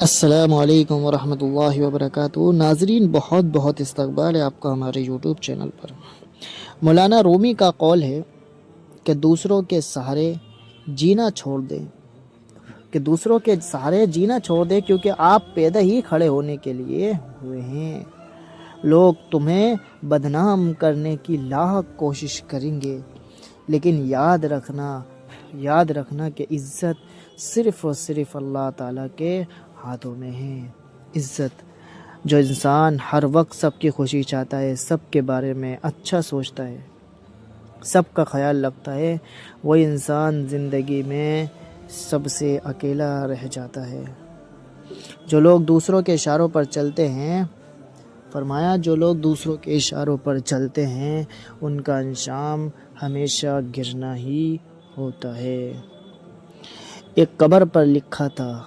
السلام علیکم ورحمۃ اللہ وبرکاتہ۔ ناظرین، بہت بہت استقبال ہے آپ کا ہمارے یوٹیوب چینل پر۔ مولانا رومی کا قول ہے کہ دوسروں کے سہارے جینا چھوڑ دیں کیونکہ آپ پیدا ہی کھڑے ہونے کے لیے ہوئے ہیں۔ لوگ تمہیں بدنام کرنے کی لاحق کوشش کریں گے، لیکن یاد رکھنا کہ عزت صرف اور صرف اللہ تعالیٰ کے ہاتھوں میں ہے۔ عزت، جو انسان ہر وقت سب کی خوشی چاہتا ہے، سب کے بارے میں اچھا سوچتا ہے، سب کا خیال رکھتا ہے، وہ انسان زندگی میں سب سے اکیلا رہ جاتا ہے۔ جو لوگ دوسروں کے اشاروں پر چلتے ہیں، فرمایا جو لوگ دوسروں کے اشاروں پر چلتے ہیں ان کا انجام ہمیشہ گرنا ہی ہوتا ہے۔ ایک قبر پر لکھا تھا،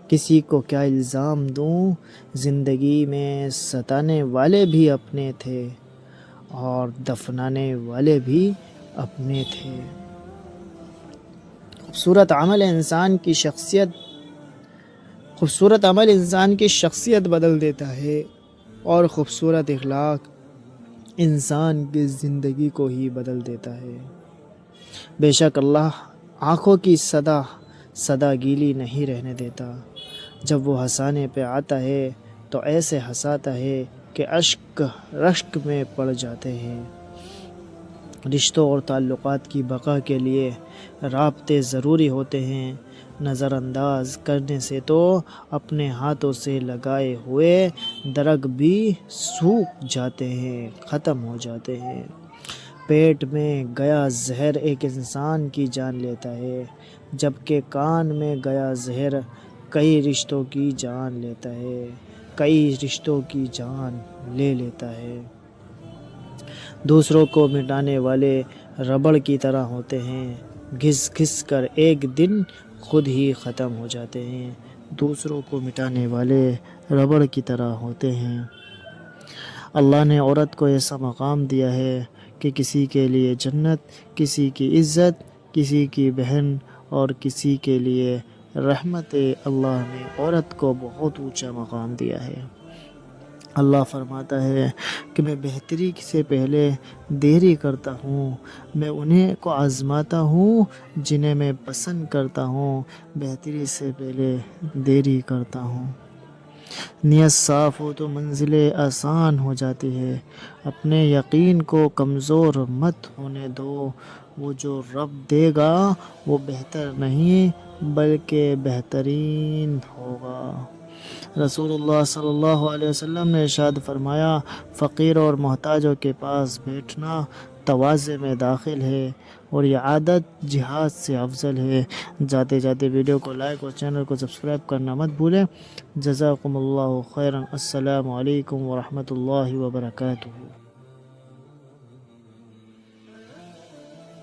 کسی کو کیا الزام دوں، زندگی میں ستانے والے بھی اپنے تھے اور دفنانے والے بھی اپنے تھے۔ خوبصورت عمل انسان کی شخصیت بدل دیتا ہے اور خوبصورت اخلاق انسان کی زندگی کو ہی بدل دیتا ہے۔ بے شک اللہ آنکھوں کی صدا گیلی نہیں رہنے دیتا۔ جب وہ ہنسانے پہ آتا ہے تو ایسے ہنساتا ہے کہ اشک رشک میں پڑ جاتے ہیں۔ رشتوں اور تعلقات کی بقا کے لیے رابطے ضروری ہوتے ہیں۔ نظر انداز کرنے سے تو اپنے ہاتھوں سے لگائے ہوئے درخت بھی سوکھ جاتے ہیں، ختم ہو جاتے ہیں۔ پیٹ میں گیا زہر ایک انسان کی جان لیتا ہے، جبکہ کان میں گیا زہر کئی رشتوں کی جان لے لیتا ہے۔ دوسروں کو مٹانے والے ربڑ کی طرح ہوتے ہیں، گھس گھس کر ایک دن خود ہی ختم ہو جاتے ہیں۔ دوسروں کو مٹانے والے ربڑ کی طرح ہوتے ہیں۔ اللہ نے عورت کو ایسا مقام دیا ہے کہ کسی کے لیے جنت، کسی کی عزت، کسی کی بہن اور کسی کے لیے رحمت۔ اللہ نے عورت کو بہت اونچا مقام دیا ہے۔ اللہ فرماتا ہے کہ میں بہتری سے پہلے دیری کرتا ہوں، میں انہیں کو آزماتا ہوں جنہیں میں پسند کرتا ہوں، بہتری سے پہلے دیری کرتا ہوں۔ نیت صاف ہو تو منزلیں آسان ہو جاتی ہے۔ اپنے یقین کو کمزور مت ہونے دو، وہ جو رب دے گا وہ بہتر نہیں بلکہ بہترین ہوگا۔ رسول اللہ صلی اللہ علیہ وسلم نے ارشاد فرمایا، فقیر اور محتاجوں کے پاس بیٹھنا تواضع میں داخل ہے اور یہ عادت جہاد سے افضل ہے۔ جاتے جاتے ویڈیو کو لائک اور چینل کو سبسکرائب کرنا مت بھولیں۔ جزاکم اللہ خیرا۔ السلام علیکم ورحمۃ اللہ وبرکاتہ۔